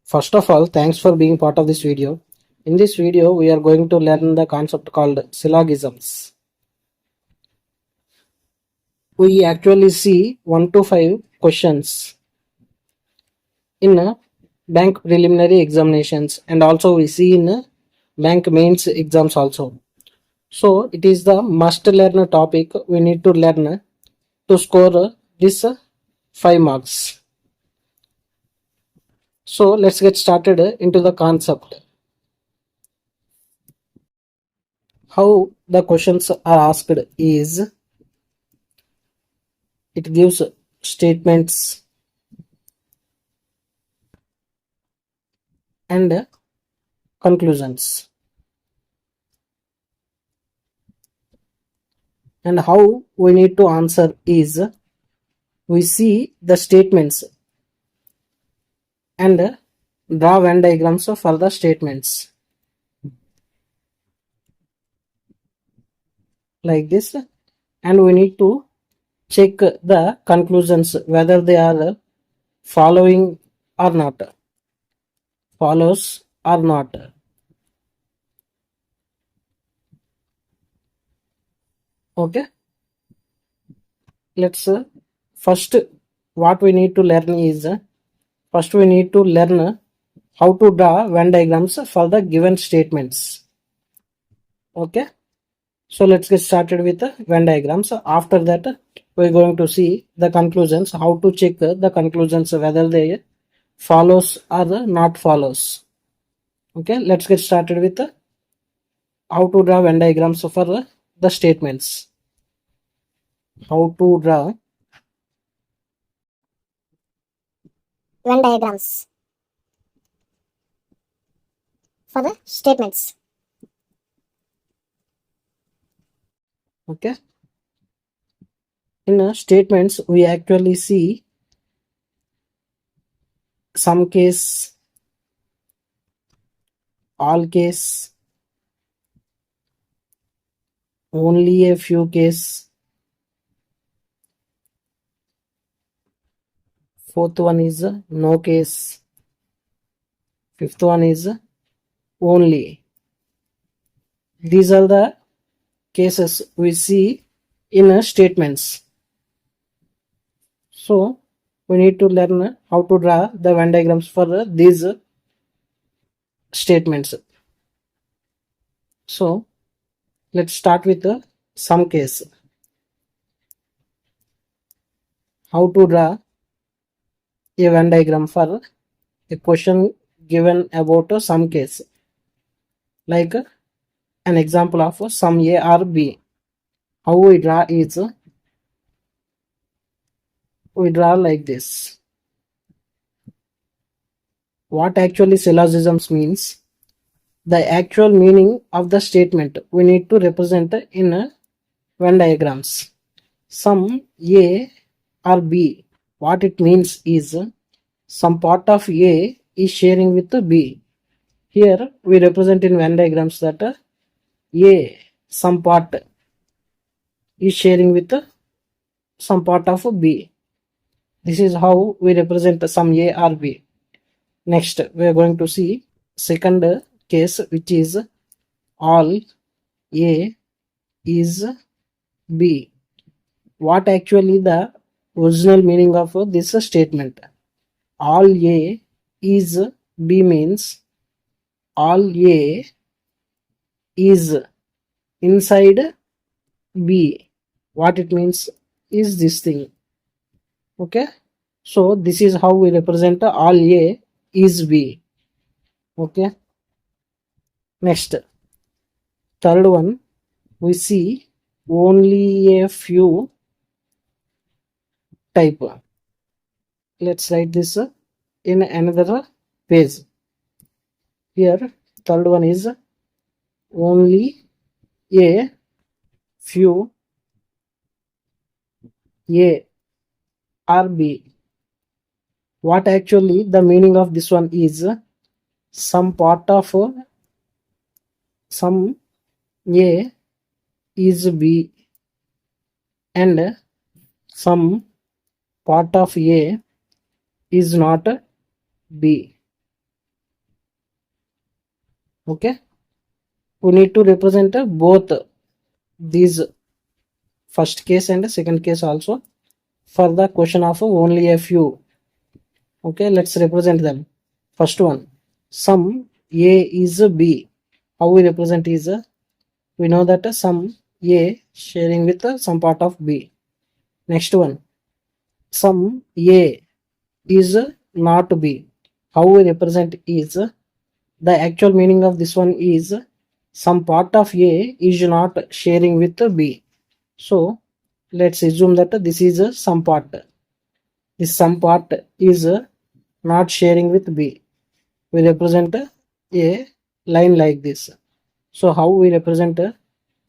First of all, thanks for being part of this video. In this video, we are going to learn the concept called syllogisms. We actually see 1 to 5 questions in bank preliminary examinations, and also we see in bank mains exams also. So it is the must learn topic we need to learn to score this 5 marks. So let's get started into the concept. How the questions are asked is, it gives statements and conclusions. And how we need to answer is, we see the statements and draw Venn diagrams for the statements like this, and we need to check the conclusions whether they are following or not, follows or not. Okay, let's first what we need to learn is, first we need to learn how to draw Venn diagrams for the given statements. Okay, so let's get started with the Venn diagrams. After that, we're going to see the conclusions, how to check the conclusions whether they follows or not follows. Okay, let's get started with how to draw Venn diagrams for the statements. How to draw Venn diagrams for the statements. Okay, in statements we actually see some case, all case, only a few case, fourth one is no case, fifth one is only. These are the cases we see in statements. So we need to learn how to draw the Venn diagrams for these statements. So let's start with some case. How to draw a Venn diagram for a question given about some case, like an example of sum A or B. How we draw is, we draw like this. What actually syllogisms means, the actual meaning of the statement we need to represent in Venn diagrams. Sum A or B, what it means is, some part of A is sharing with B. Here we represent in Venn diagrams that A, some part, is sharing with some part of B. This is how we represent sum A or B. Next, we are going to see second case, which is all A is B. What actually the original meaning of this statement? All A is B means all A is inside B. What it means is this thing. Okay, so this is how we represent all A is B. Okay, next, third one, we see only a few type. Let's write this in another page. Here third one is only a few A or B. What actually the meaning of this one is, some part of some A is B and some part of A is not B. Okay, we need to represent both these first case and second case also for the question of only a few. Okay, let's represent them. First one, sum A is B. How we represent is we know that sum A sharing with some part of B. Next one, sum A is not B. How we represent is the actual meaning of this one is some part of A is not sharing with B. So let's assume that this is some part. This some part is not sharing with B. We represent a line like this. So how we represent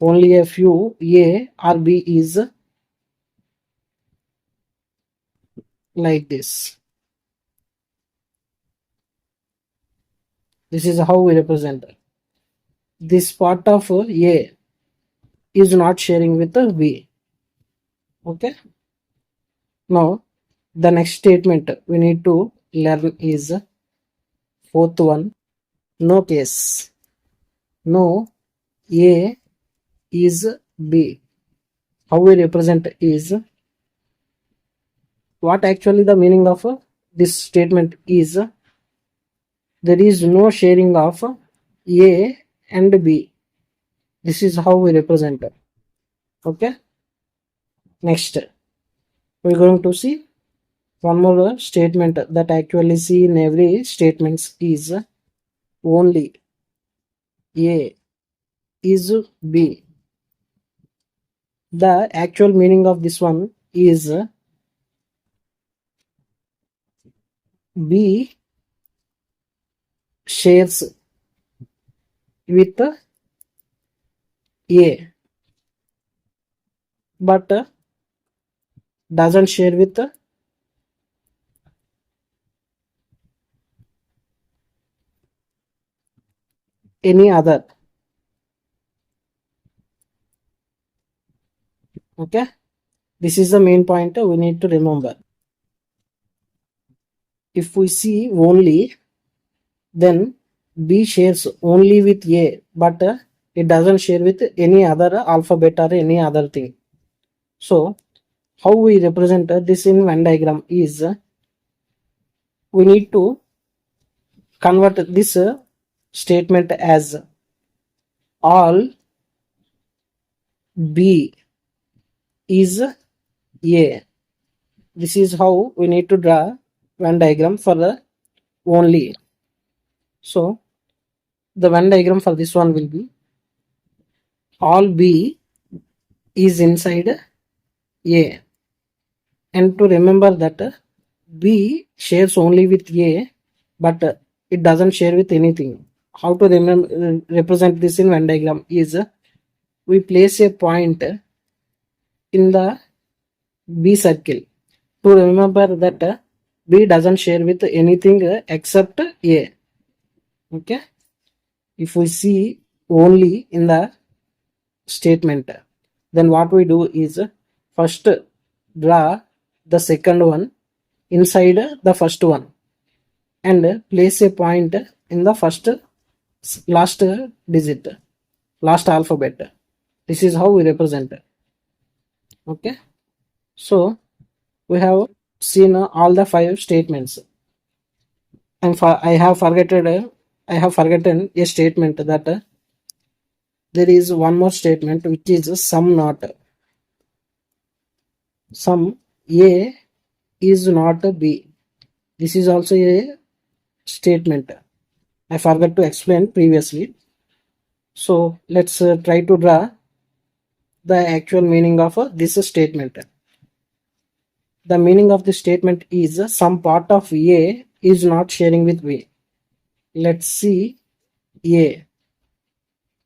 only a few A or B is like this. This is how we represent. This part of A is not sharing with B. Okay. Now the next statement we need to learn is fourth one. No case. No A is B. How we represent is what actually the meaning of this statement is there is no sharing of A and B. This is how we represent it. Okay. Next, we're going to see one more statement that actually see in every statements is only A is B. The actual meaning of this one is B shares with A but doesn't share with any other. Okay, this is the main point we need to remember. If we see only, then B shares only with A but it doesn't share with any other alphabet or any other thing. So how we represent this in Venn diagram is we need to convert this statement as all B is A. This is how we need to draw Venn diagram for the only. So the Venn diagram for this one will be all B is inside A. And to remember that B shares only with A but it doesn't share with anything. How to represent this in Venn diagram is we place a point in the B circle to remember that B doesn't share with anything except A. Okay, if we see only in the statement, then what we do is first draw the second one inside the first one and place a point in the last digit, last alphabet. This is how we represent. Okay, so we have seen all the 5 statements, and I have forgotten a statement that there is one more statement which is sum not. Sum A is not B. This is also a statement. I forgot to explain previously. So let's try to draw the actual meaning of this statement. The meaning of this statement is some part of A is not sharing with B. Let's see A.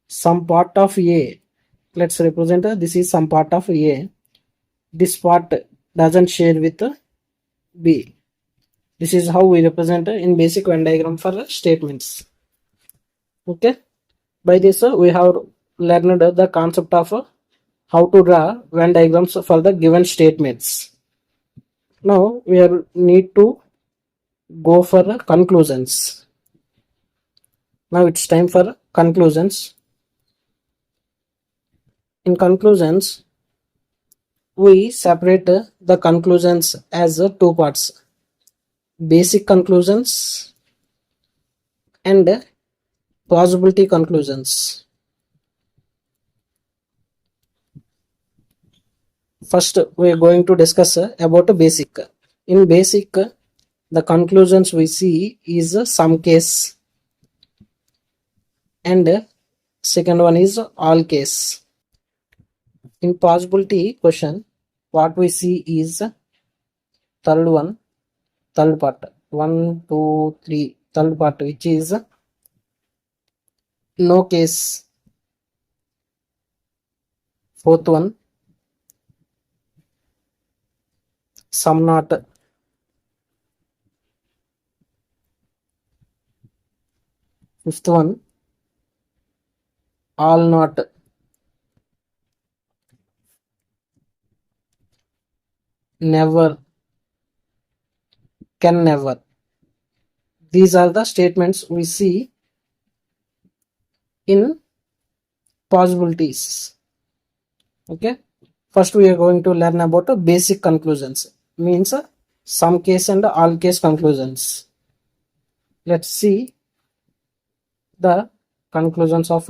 Some part of A. Let's represent this is some part of A. This part doesn't share with B. This is how we represent in basic Venn diagram for statements. Okay. By this we have learned the concept of how to draw Venn diagrams for the given statements. Now we need to go for conclusions. Now it's time for conclusions. In conclusions, we separate the conclusions as two parts: basic conclusions and possibility conclusions. First, we are going to discuss about a basic. In basic, the conclusions we see is some case, and second one is all case. In possibility question, what we see is third one, third part, 1, 2, 3, third part, which is no case. Fourth one, some not. Fifth one, all not. Never, can never. These are the statements we see in possibilities. Okay, first we are going to learn about basic conclusions, means some case and all case conclusions. Let's see the conclusions of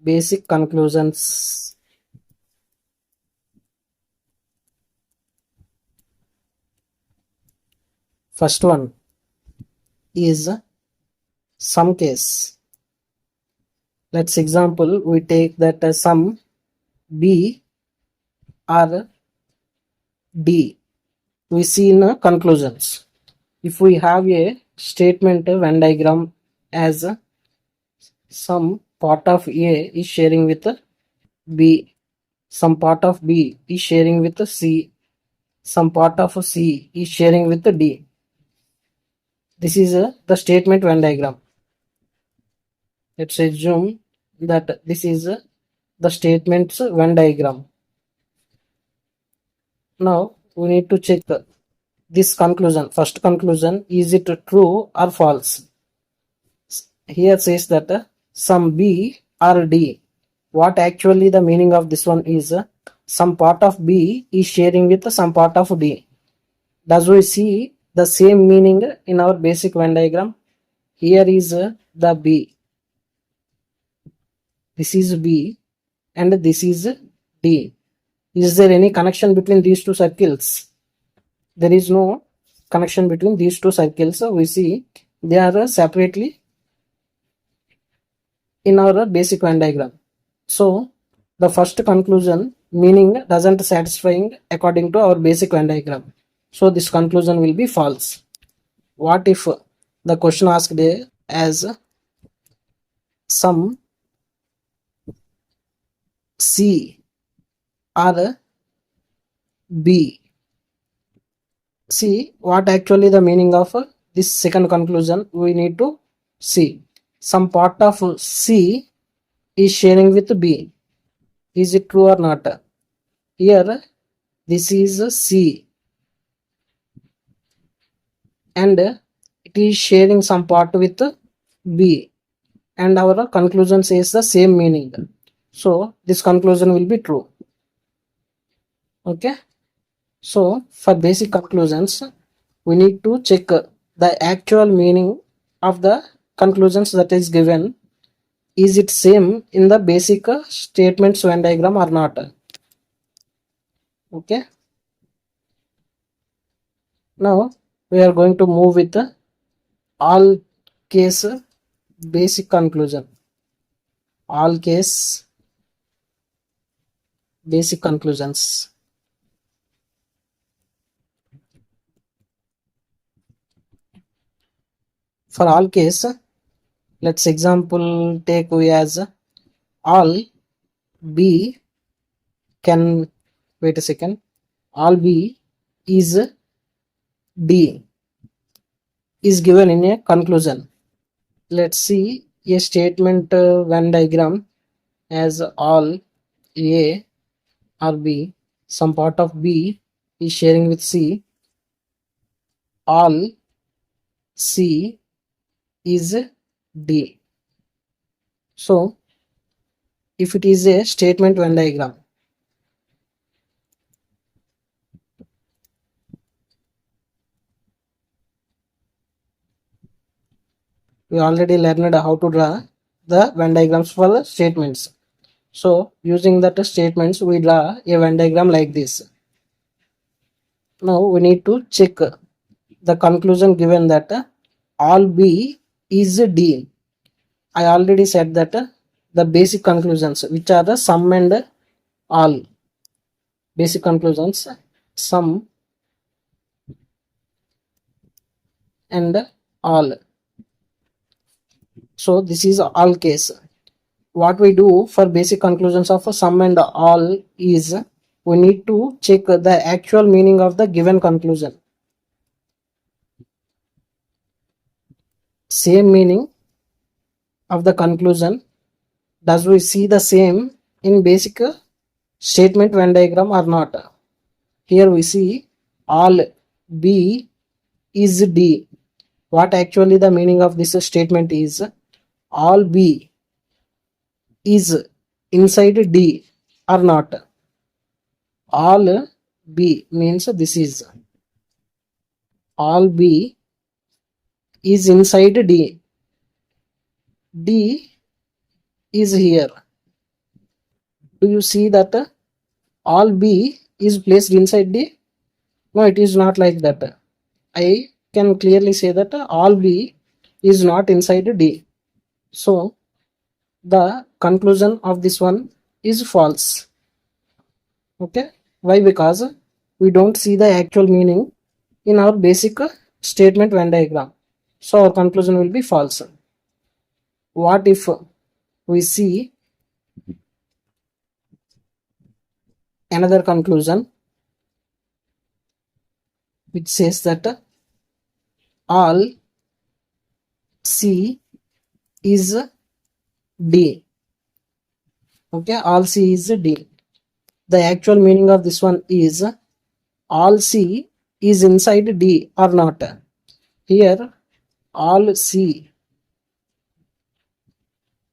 basic conclusions. First one is some case. Let's example, we take that sum B or D. We see in conclusions. If we have a statement Venn diagram as some part of A is sharing with B, some part of B is sharing with C, some part of C is sharing with D. This is the statement Venn diagram. Let's assume that this is the statement's Venn diagram. Now we need to check this conclusion. First conclusion, is it true or false? Here says that some B or D. What actually the meaning of this one is some part of B is sharing with some part of D. Does we see the same meaning in our basic Venn diagram? Here is the B. This is B and this is D. Is there any connection between these two circles? There is no connection between these two circles. We see they are separately in our basic Venn diagram. So the first conclusion meaning doesn't satisfying according to our basic Venn diagram. So this conclusion will be false. What if the question asked as some C or B? See what actually the meaning of this second conclusion we need to see. Some part of C is sharing with B. Is it true or not? Here this is C and it is sharing some part with B, and our conclusion says the same meaning. So this conclusion will be true. Okay. So for basic conclusions, we need to check the actual meaning of the conclusions that is given. Is it same in the basic statements Venn diagram or not? Okay. Now we are going to move with the all case basic conclusion. All case basic conclusions. For all case, let's example take we as all B can, wait a second, all B is D is given in a conclusion. Let's see a statement Venn diagram as all A or B, some part of B is sharing with C, all C is D. So if it is a statement Venn diagram, we already learned how to draw the Venn diagrams for the statements. So using that statements, we draw a Venn diagram like this. Now we need to check the conclusion given that all B is D. I already said that the basic conclusions, which are the sum and all. Basic conclusions, sum and all. So this is all case. What we do for basic conclusions of a sum and all is we need to check the actual meaning of the given conclusion. Same meaning of the conclusion, does we see the same in basic statement Venn diagram or not? Here we see all B is D. What actually the meaning of this statement is, all B is inside D or not? All B means this is all B is inside D. D is here. Do you see that all B is placed inside D? No, it is not like that. I can clearly say that all B is not inside D. So the conclusion of this one is false. Okay, why? Because we don't see the actual meaning in our basic statement Venn diagram, so our conclusion will be false. What if we see another conclusion which says that all C is D? Okay, all C is D. The actual meaning of this one is all C is inside D or not? Here all C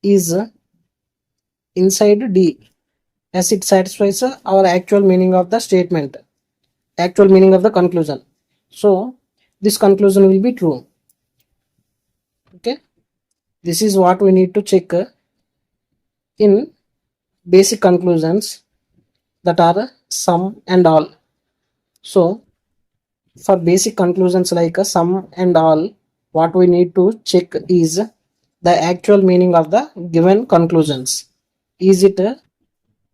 is inside D, as it satisfies our actual meaning of the statement, actual meaning of the conclusion. So this conclusion will be true. Okay, this is what we need to check in basic conclusions that are sum and all. So for basic conclusions like sum and all, what we need to check is the actual meaning of the given conclusions. Is it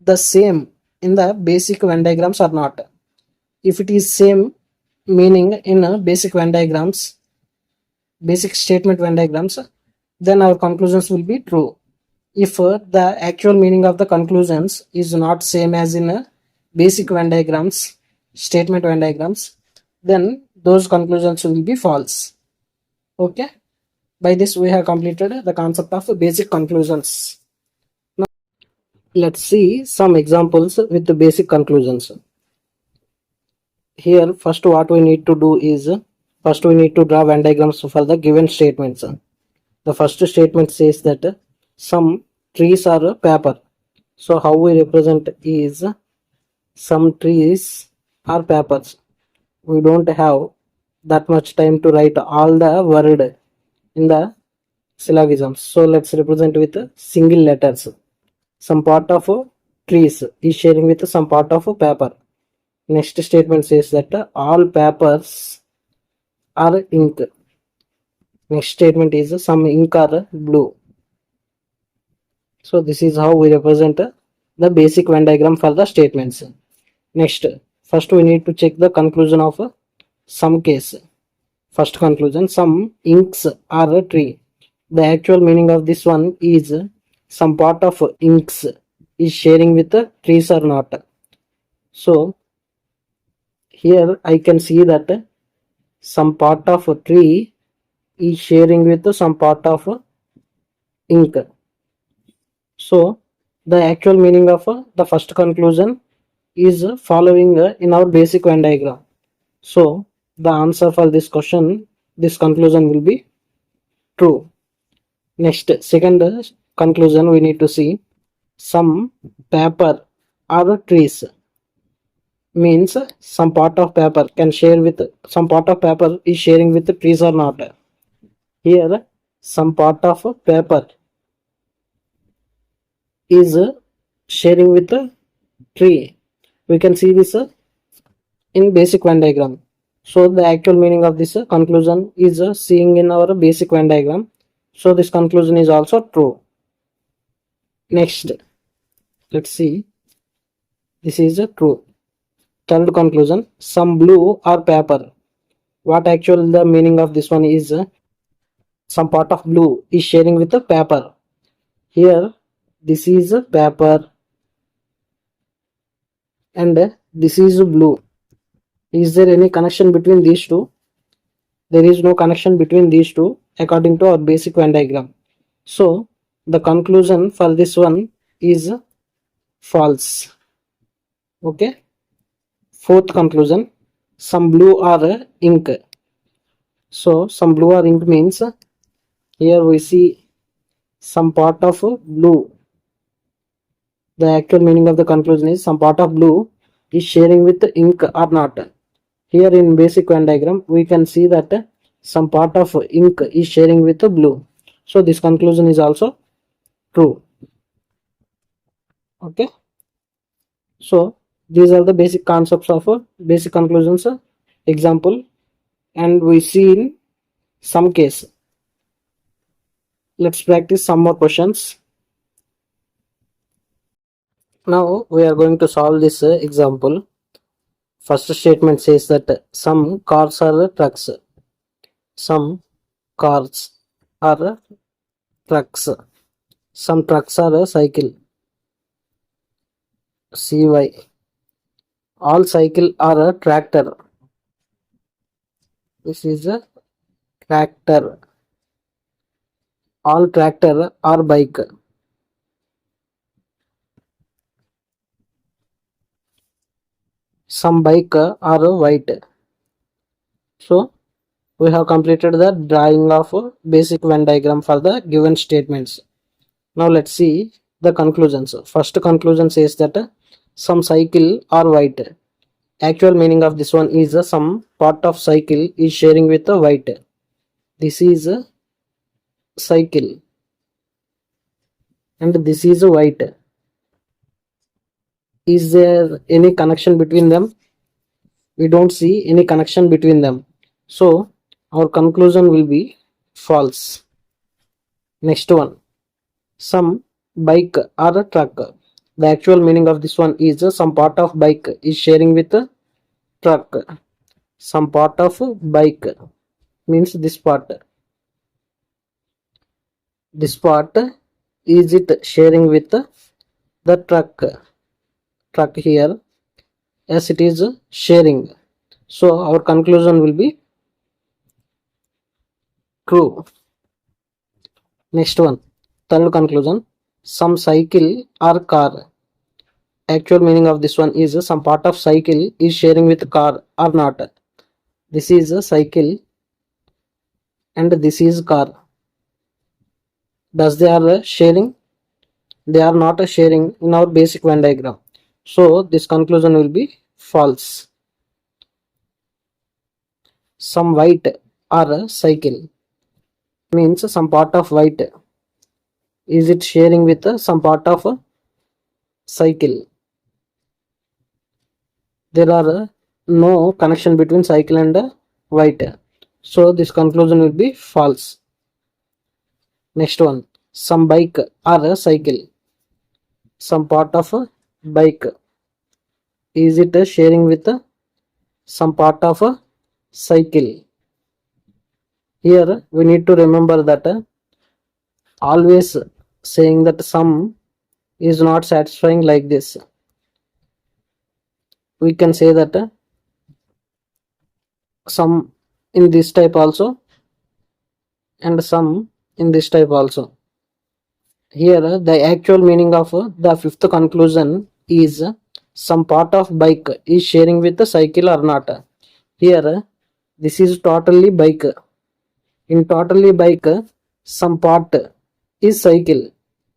the same in the basic Venn diagrams or not? If it is same meaning in basic Venn diagrams, basic statement Venn diagrams, then our conclusions will be true. If the actual meaning of the conclusions is not same as in basic Venn diagrams, statement Venn diagrams, then those conclusions will be false. Okay, by this we have completed the concept of basic conclusions. Now let's see some examples with the basic conclusions. Here first what we need to do is, first we need to draw Venn diagrams for the given statements. The first statement says that some trees are paper. So how we represent is, some trees are papers. We don't have that much time to write all the word in the syllogisms. So let's represent with single letters. Some part of trees is sharing with some part of paper. Next statement says that all papers are ink. Next statement is some ink are blue. So this is how we represent the basic Venn diagram for the statements. Next, first we need to check the conclusion of some case. First conclusion, some inks are a tree. The actual meaning of this one is, some part of inks is sharing with the trees or not. So here I can see that some part of a tree is sharing with some part of ink. So the actual meaning of the first conclusion is following in our basic Venn diagram. So the answer for this question, this conclusion will be true. Next, second conclusion we need to see some paper or trees means some part of paper can share with some part of paper is sharing with the trees or not. Here some part of paper is sharing with the tree. We can see this in basic Venn diagram. So the actual meaning of this conclusion is seeing in our basic Venn diagram. So this conclusion is also true. Next, let's see. This is true. Third conclusion, some blue or paper. What actual the meaning of this one is some part of blue is sharing with the paper. Here this is paper and this is blue. Is there any connection between these two? There is no connection between these two according to our basic Venn diagram. So the conclusion for this one is false. Okay. Fourth conclusion, some blue or ink. So some blue or ink means here we see some part of blue. The actual meaning of the conclusion is some part of blue is sharing with the ink or not. Here in basic Venn diagram we can see that some part of ink is sharing with the blue. So this conclusion is also true. Okay. So these are the basic concepts of basic conclusions example, and we see in some case. Let's practice some more questions. Now we are going to solve this example. First statement says that some cars are trucks. Some cars are trucks. Some trucks are a cycle. CY. All cycle are a tractor. This is a tractor. All tractor are bike. Some bike are white. So we have completed the drawing of basic Venn diagram for the given statements. Now let's see the conclusions. First conclusion says that some cycle are white. Actual meaning of this one is some part of cycle is sharing with the white. This is a cycle and this is a white. Is there any connection between them? We don't see any connection between them. So our conclusion will be false. Next one, some bike or a truck. The actual meaning of this one is some part of bike is sharing with a truck. Some part of bike means this part. This part is it sharing with the truck. Truck here, as it is sharing. So our conclusion will be true. Next one, third conclusion, some cycle or car. Actual meaning of this one is some part of cycle is sharing with car or not. This is a cycle and this is car. Does they are sharing? They are not sharing in our basic Venn diagram. So this conclusion will be false. Some white or a cycle means some part of white. Is it sharing with some part of a cycle? There are no connection between cycle and white. So this conclusion will be false. Next one, some bike or a cycle. Some part of a bike. Is it sharing with some part of a cycle? Here we need to remember that always saying that some is not satisfying like this. We can say that some in this type also and some in this type also. Here the actual meaning of the fifth conclusion is some part of bike is sharing with the cycle or not. Here this is totally bike. In totally bike some part is cycle.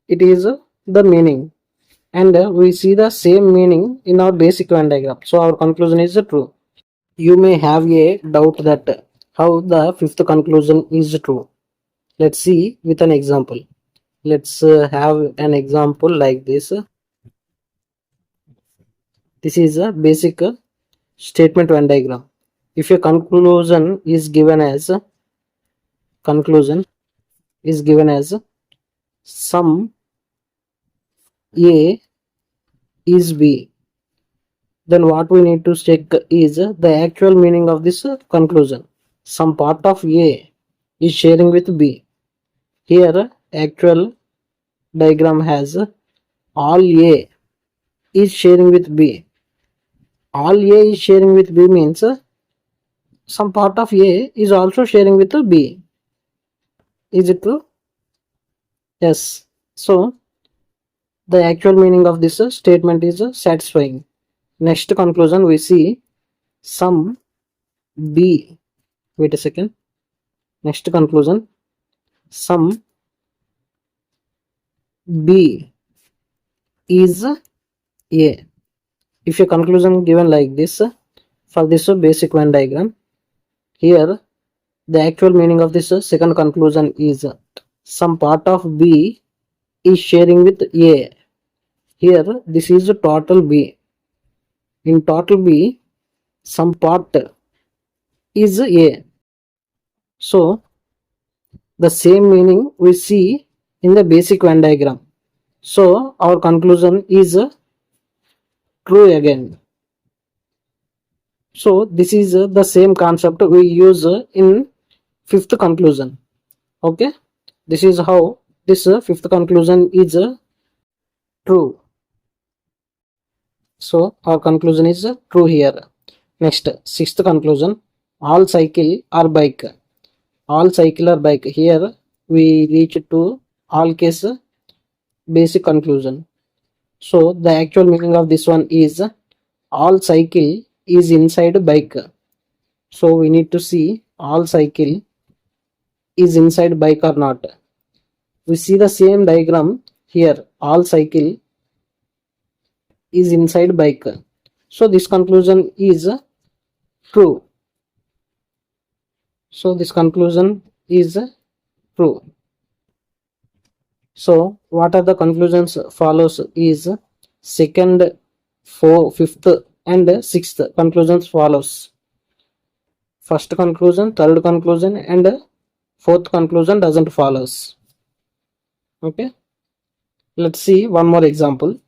it is the meaning, and we see the same meaning in our basic Venn diagram. So our conclusion is true. You may have a doubt that how the fifth conclusion is true. Let's see with an example. Let's have an example like this. This is a basic statement Venn diagram. If a conclusion is given as sum A is B, then what we need to check is the actual meaning of this conclusion. Some part of A is sharing with B. Here actual diagram has all A is sharing with B. All A is sharing with B means some part of A is also sharing with B. Is it true? Yes. So the actual meaning of this statement is satisfying. Next conclusion we see sum B. Wait a second. Next conclusion, sum B is A. If a conclusion given like this for this basic Venn diagram, here the actual meaning of this second conclusion is some part of B is sharing with A. Here this is total B. In total B, some part is A. So the same meaning we see in the basic Venn diagram. So our conclusion is true again. So this is the same concept we use in fifth conclusion. Okay, this is how this fifth conclusion is true. So our conclusion is true here. Next, sixth conclusion, all cycle or bike. All cycle or bike. Here we reach to all case basic conclusion. So the actual meaning of this one is all cycle is inside bike. So we need to see all cycle is inside bike or not. We see the same diagram here. All cycle is inside bike. So this conclusion is true. So this conclusion is true. So what are the conclusions follows is second, fifth and sixth conclusions follows. First conclusion, third conclusion and fourth conclusion doesn't follows. Okay, let's see one more example.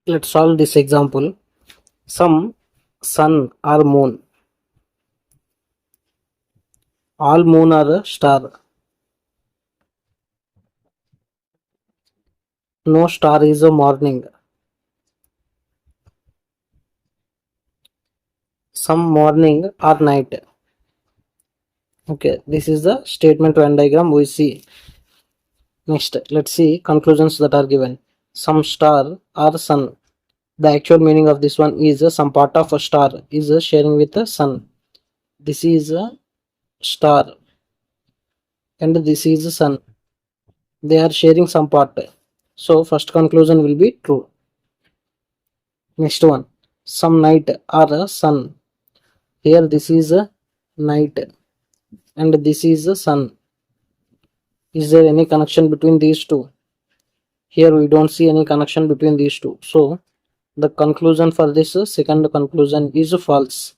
Let's solve this example. Some sun or moon. All moon are a star. No star is a morning. Some morning or night. Okay, this is the statement Venn diagram we see. Next, let's see conclusions that are given. Some star or sun. The actual meaning of this one is some part of a star is sharing with the sun. This is a star and this is the sun. They are sharing some part. So first conclusion will be true. Next one, some night or a sun. Here this is a night and this is the sun. Is there any connection between these two? Here we don't see any connection between these two. So the conclusion for this second conclusion is false.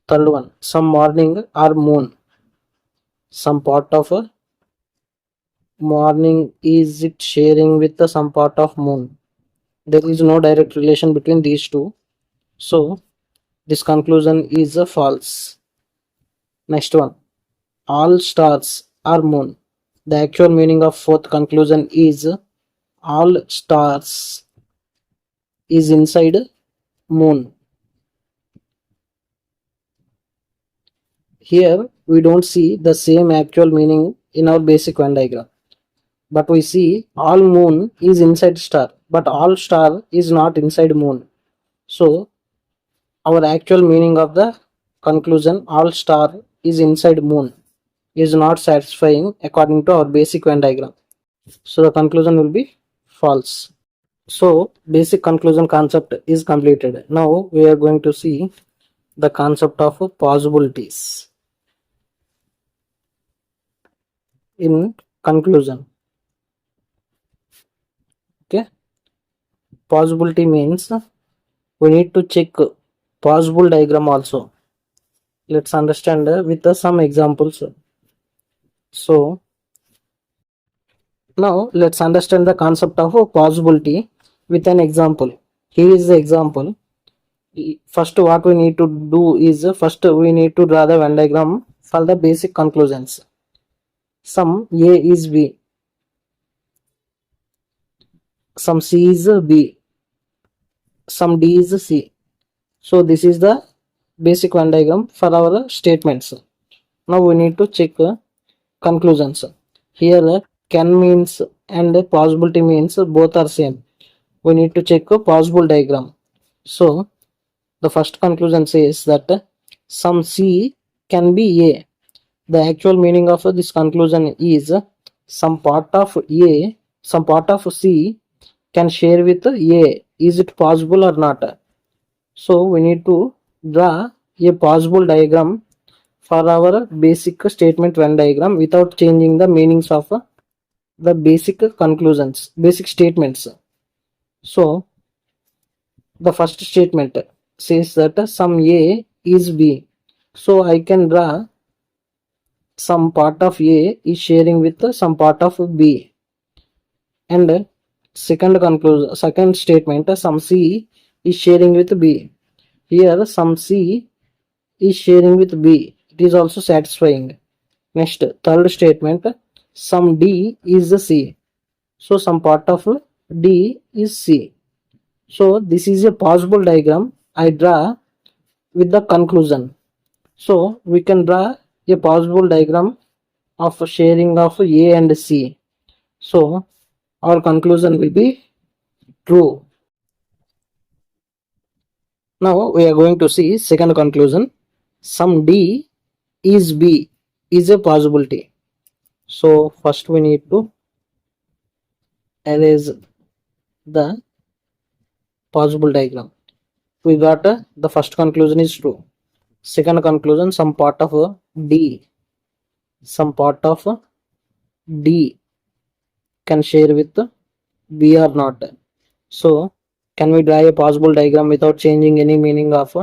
Third one, some morning or moon. Some part of a morning is it sharing with some part of moon. There is no direct relation between these two. So this conclusion is false. Next one, all stars are moon. The actual meaning of fourth conclusion is all stars is inside moon. Here we don't see the same actual meaning in our basic Venn diagram, but we see all moon is inside star, but all star is not inside moon. So our actual meaning of the conclusion all star is inside moon is not satisfying according to our basic Venn diagram. So the conclusion will be false. So basic conclusion concept is completed. Now we are going to see the concept of possibilities in conclusion. Okay, possibility means we need to check possible diagram also. Let's understand with some examples. So now let's understand the concept of a possibility with an example. Here is the example. First what we need to do is first we need to draw the Venn diagram for the basic conclusions. Some A is B, some C is B, some D is C. So this is the basic Venn diagram for our statements. Now we need to check conclusions. Here can means and possibility means both are same. We need to check a possible diagram. So the first conclusion says that some C can be A. The actual meaning of this conclusion is some part of A, some part of C can share with A. Is it possible or not? So we need to draw a possible diagram for our basic statement Venn diagram without changing the meanings of the basic conclusions, basic statements. So the first statement says that some A is B. So I can draw some part of A is sharing with some part of B. And second statement, some C is sharing with B. Here some C is sharing with B. It is also satisfying. Next, third statement, some D is the C. So some part of D is C. So this is a possible diagram I draw with the conclusion. So we can draw a possible diagram of sharing of A and C. So our conclusion will be true. Now we are going to see second conclusion. Some D is B is a possibility. So first we need to erase the possible diagram. We got the first conclusion is true. Second conclusion, some part of D can share with B or not. So can we draw a possible diagram without changing any meaning of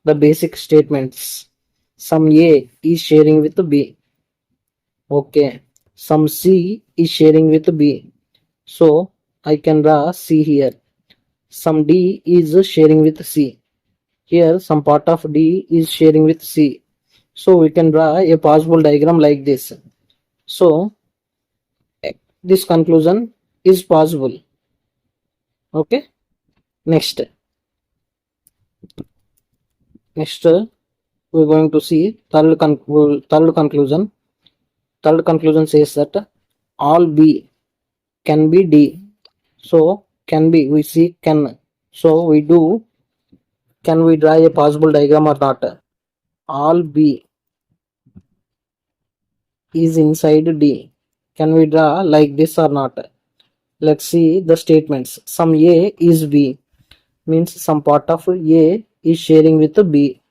the basic statements? Some A is sharing with B. Okay. Some C is sharing with B. So I can draw C here. Some D is sharing with C. Here some part of D is sharing with C. So we can draw a possible diagram like this. So this conclusion is possible. Okay. Next we're going to see third conclusion. Third conclusion says that all B can be D. So can be, we see can. So we do, can we draw a possible diagram or not? All B is inside D. Can we draw like this or not? Let's see the statements. Some A is B means some part of A is sharing with B.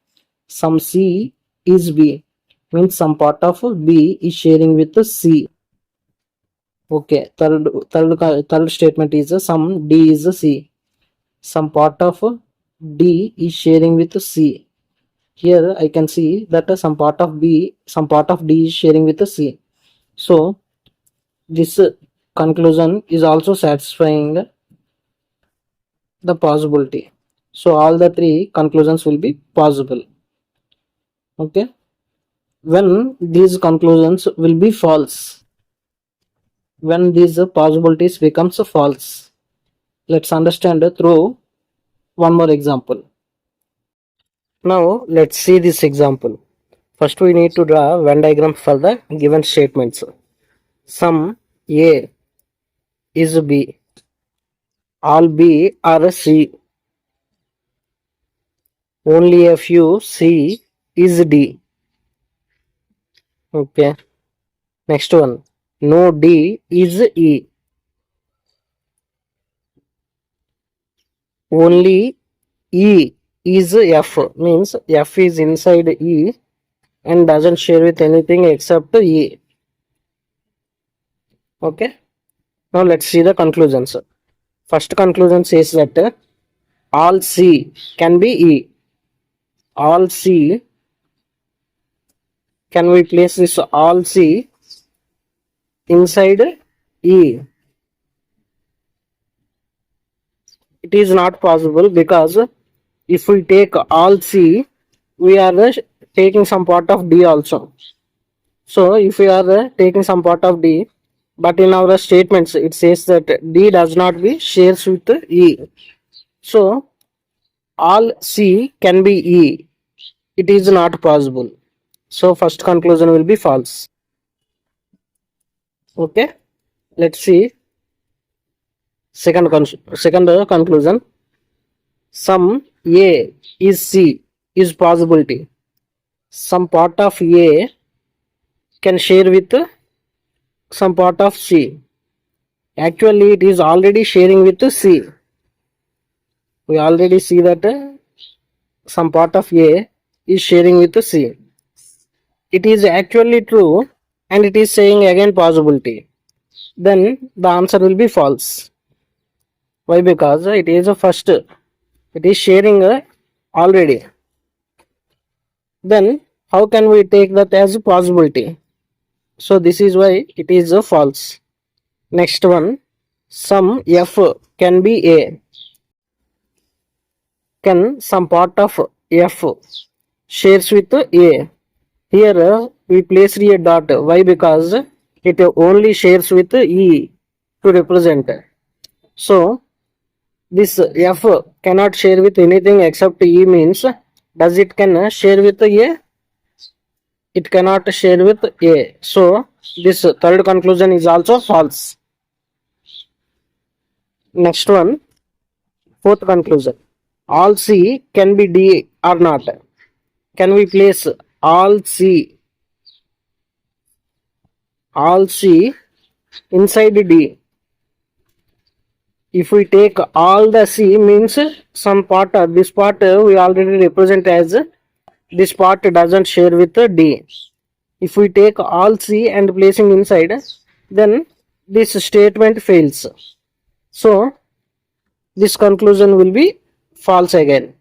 Some C is B means some part of B is sharing with C. Okay, third statement is some D is C. Some part of D is sharing with C. Here I can see that some part of D is sharing with C. So this conclusion is also satisfying the possibility. So all the three conclusions will be possible. Okay. When these conclusions will be false, when these possibilities becomes false, let's understand through one more example. Now let's see this example. First we need to draw Venn diagram for the given statements. Some A is B, all B are C, only a few C is D. Okay. Next one, no D is E. only E is F, means F is inside E and doesn't share with anything except E. Okay, now let's see the conclusions. First conclusion says that all C can be E. All C, can we place this all C inside E? It is not possible, because if we take all C, we are taking some part of D also. So if we are taking some part of D, but in our statements it says that D does not be shares with E. So all C can be E. It is not possible. So first conclusion will be false. Okay, let's see second conclusion. Some A is C is possibility. Some part of A can share with some part of C. Actually, it is already sharing with C. We already see that some part of A is sharing with C. It is actually true, and it is saying again possibility. Then the answer will be false. Why? Because it is a first. It is sharing already. Then how can we take that as a possibility? So this is why it is a false. Next one, some F can be A. Can some part of F shares with A? Here we place a dot. Why? Because it only shares with E to represent. So this F cannot share with anything except E, means does it can share with A? It cannot share with A. So this third conclusion is also false. Next one, fourth conclusion. All C can be D or not. Can we place all C inside D? If we take all the C, means some part of this part we already represent as this part doesn't share with D. If we take all C and placing inside, then this statement fails. So this conclusion will be false again.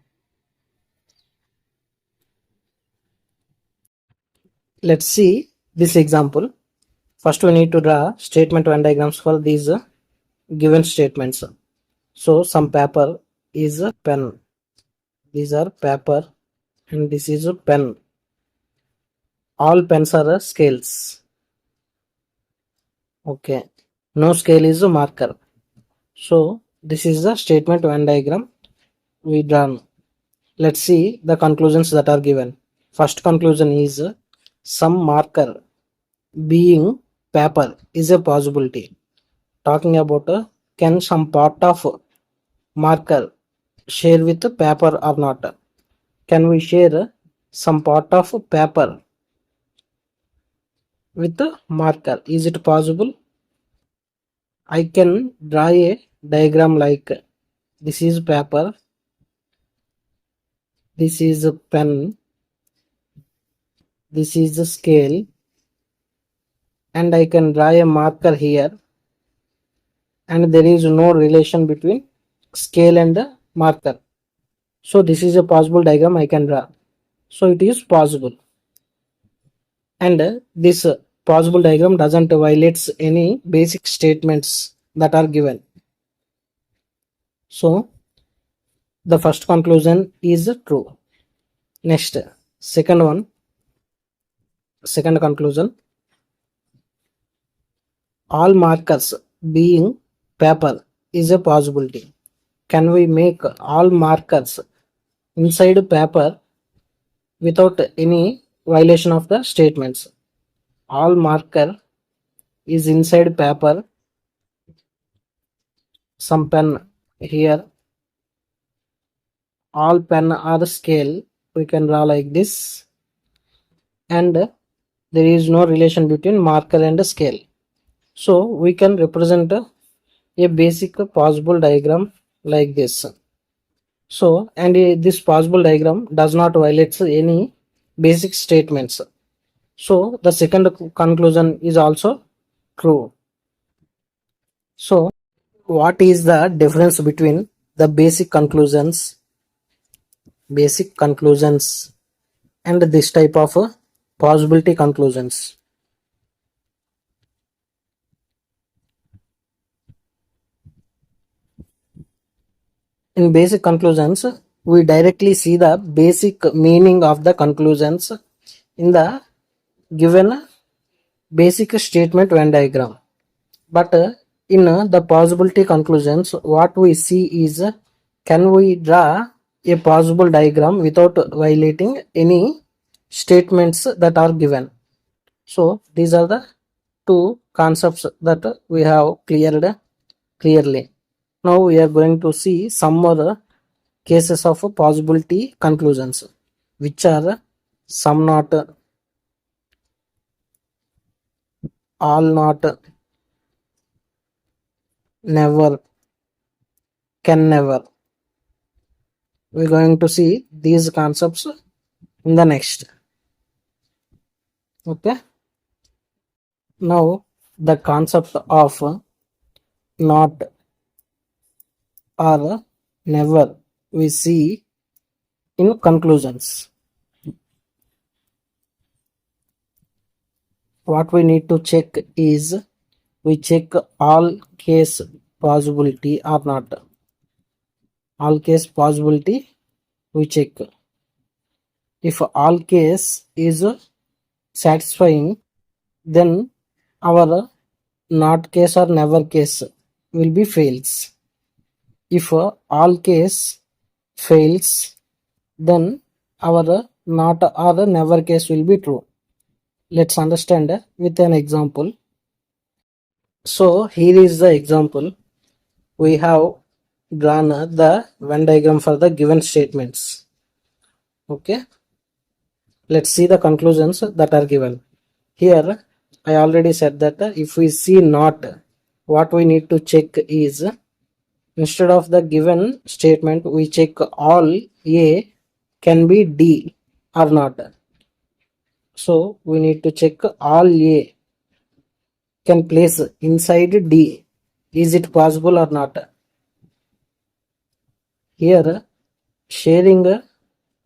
Let's see this example. First we need to draw statement Venn diagrams for these given statements. So some paper is a pen. These are paper and this is a pen. All pens are scales. Okay. No scale is a marker. So this is the statement Venn diagram we drawn. Let's see the conclusions that are given. First conclusion is some marker being paper is a possibility. Talking about can some part of marker share with paper or not? Can we share some part of paper with marker? Is it possible? I can draw a diagram like this is paper, this is a pen, this is the scale, and I can draw a marker here, and there is no relation between scale and the marker. So this is a possible diagram I can draw. So it is possible, and this possible diagram doesn't violates any basic statements that are given. So the first conclusion is true. Next, second conclusion, all markers being paper is a possibility. Can we make all markers inside paper without any violation of the statements? All marker is inside paper, some pen here, all pen are scale, we can draw like this, and there is no relation between marker and scale. So we can represent a basic possible diagram like this. So, and this possible diagram does not violate any basic statements. So the second conclusion is also true. So what is the difference between the basic conclusions and this type of possibility conclusions? In basic conclusions, we directly see the basic meaning of the conclusions in the given basic statement Venn diagram. But in the possibility conclusions, what we see is can we draw a possible diagram without violating any statements that are given. So these are the two concepts that we have cleared clearly. Now we are going to see some more cases of possibility conclusions, which are some not, all not, never, can never. We're going to see these concepts in the next. Okay. Now the concept of not or never we see in conclusions. What we need to check is we check all case possibility or not. All case possibility we check. If all case is satisfying, then our not case or never case will be fails. If all case fails, then our not or never case will be true. Let's understand with an example. So here is the example. We have drawn the Venn diagram for the given statements. Okay. Let's see the conclusions that are given. Here I already said that if we see not, what we need to check is instead of the given statement we check all A can be D or not. So we need to check all A can place inside D. Is it possible or not? Here sharing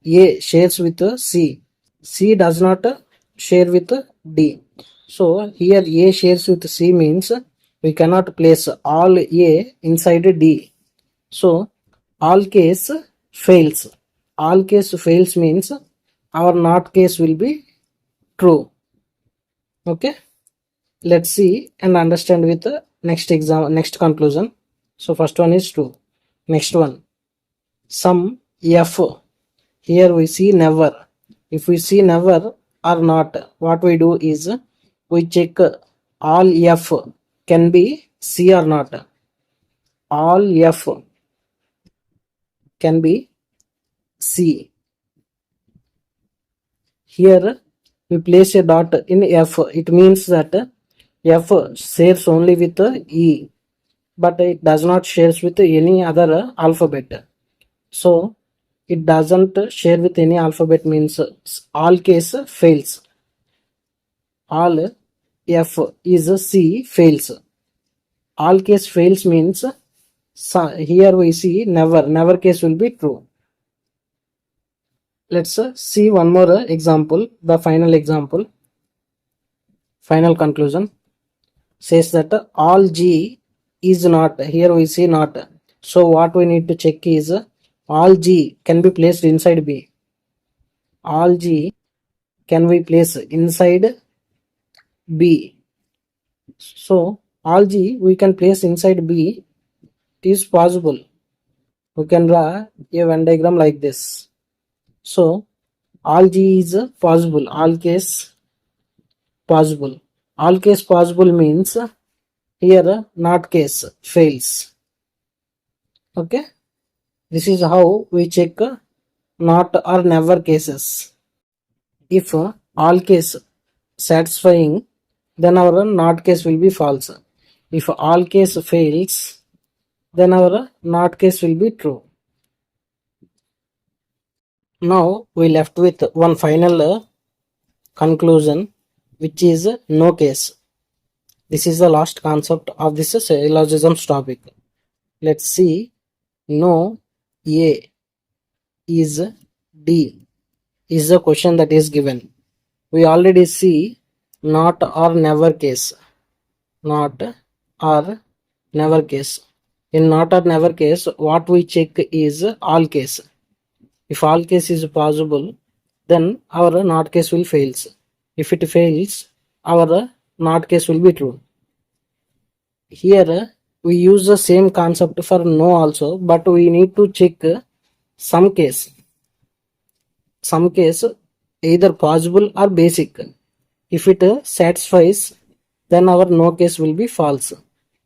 A shares with C. C does not share with D. So here A shares with C means we cannot place all A inside D. So all case fails. All case fails means our not case will be true. Okay. Let's see and understand with the next conclusion. So first one is true. Next one, some F. Here we see never. If we see never or not, what we do is we check all F can be C or not. All F can be C. Here we place a dot in F. It means that F shares only with E, but it does not share with any other alphabet. So it doesn't share with any alphabet means all case fails. All F is C fails. All case fails means here we see never case will be true. Let's see one more example. The final example, final conclusion says that all G is not. Here we see not. So what we need to check is all G can be placed inside B. All G can we place inside B. So all G we can place inside B. It is possible. We can draw a Venn diagram like this. So all G is possible. All case possible. All case possible means here not case fails. Okay. This is how we check not or never cases. If all case satisfying, then our not case will be false. If all case fails, then our not case will be true. Now we left with one final conclusion, which is no case. This is the last concept of this syllogisms topic. Let's see. No A is D is the question that is given. We already see not or never case. Not or never case. In not or never case, what we check is all case. If all case is possible, then our not case will fails. If it fails, our not case will be true. Here we use the same concept for no also, but we need to check some case. Some case either possible or basic. If it satisfies, then our no case will be false.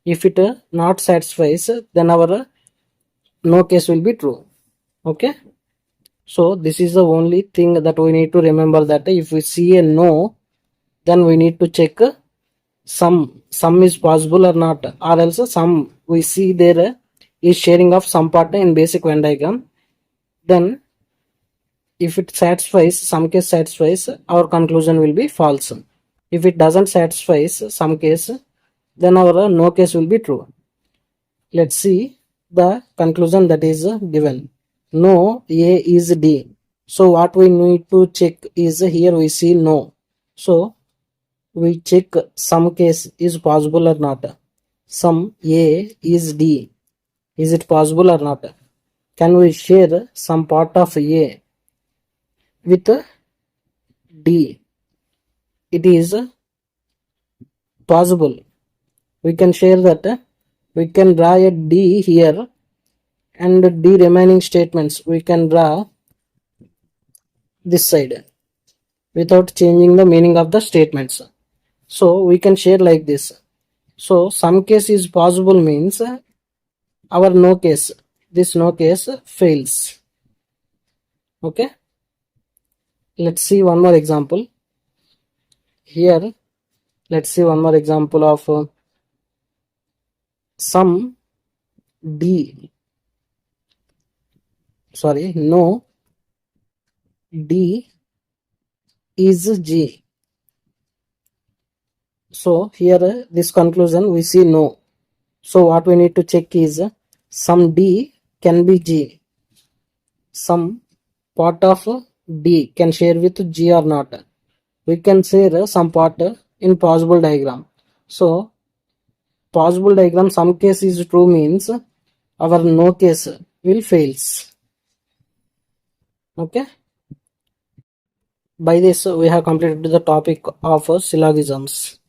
If it not satisfies, then our no case will be true. Okay. So this is the only thing that we need to remember, that if we see a no, then we need to check some is possible or not, or else some we see there is sharing of some part in basic Venn diagram. Then if it satisfies, some case satisfies, our conclusion will be false. If it doesn't satisfy some case, then our no case will be true. Let's see the conclusion that is given. No A is D. So what we need to check is, here we see no. So we check some case is possible or not. Some A is D. Is it possible or not? Can we share some part of A with D? It is possible. We can share that. We can draw a D here, and D remaining statements we can draw this side without changing the meaning of the statements. So we can share like this. So some case is possible means our no case, this no case fails. Okay. Let's see one more example. Here let's see one more example of some D, sorry, no D is G. So here this conclusion we see no. So what we need to check is some D can be G. Some part of D can share with G or not. We can share some part in possible diagram. So possible diagram some case is true means our no case will fails. Okay. By this we have completed the topic of syllogisms.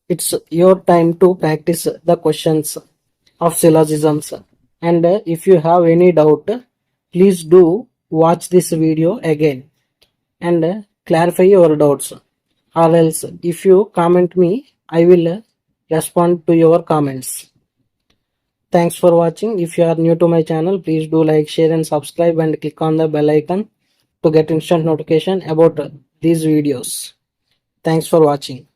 It's your time to practice the questions of syllogisms, and if you have any doubt, please do watch this video again and clarify your doubts, or else if you comment me, I will respond to your comments. Thanks for watching. If you are new to my channel, please do like, share and subscribe, and click on the bell icon to get instant notification about these videos. Thanks for watching.